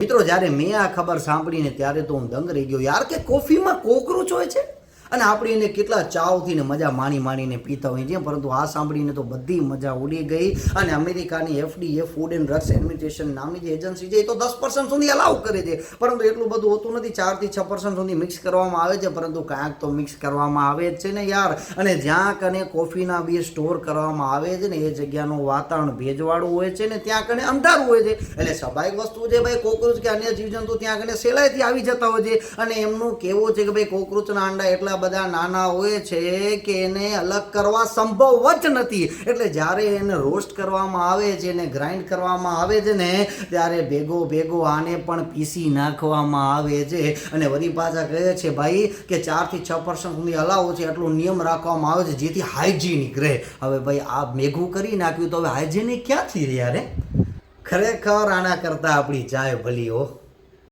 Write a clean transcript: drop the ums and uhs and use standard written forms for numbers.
મિત્રો જ્યારે મેં આ ખબર સાંભળીને ત્યારે તો હું દંગ રહી ગયો યાર, કે કોફીમાં કોકરોચ હોય છે અને આપણે એને કેટલા ચાવથી ને મજા માણીને પીતા હોઈએ છીએ, પરંતુ આ સાંભળીને તો બધી મજા ઉડી ગઈ. અને અમેરિકાની FDA food and drugs administration નામની જે એજન્સી છે એ તો 10% સુધી અલાઉ કરે છે, પરંતુ એટલું બધું હોતું નથી. 4 થી 6% સુધી મિક્સ કરવામાં આવે છે, પરંતુ ક્યાંક તો મિક્સ કરવામાં આવે જ છે ને યાર. અને જ્યાં કને કોફીના બી સ્ટોર કરવામાં આવે છે ને એ જગ્યાનું વાતાવરણ ભેજવાળું હોય છે ને ત્યાં કને અંધારું હોય છે, એટલે સ્વાભાવિક વસ્તુ છે ભાઈ કોકરોચ કે અન્ય જીવજંતુ ત્યાં કને સહેલાઈથી આવી જતા હોય છે. અને એમનું કહેવું છે કે ભાઈ કોકરોચના અંડા એટલા બધા નાના હોય છે કે એને અલગ કરવા સંભવ જ નથી. એટલે જ્યારે એને રોસ્ટ કરવામાં આવે છે ને ગ્રાઇન્ડ કરવામાં આવે છે ને ત્યારે ભેગો આને પણ પીસી નાખવામાં આવે છે. અને વળી પાછા કહે છે ભાઈ કે 4 થી 6% સુધી અલાવ છે, એટલો નિયમ રાખવામાં આવે છે જેથી હાઇજીનિક રહે. હવે ભાઈ આ ભેગું કરી નાખ્યું તો હવે હાઇજીનિક ક્યાંથી રહ્યા રે? ખરેખર આના કરતા આપણી ચાય ભલી હો.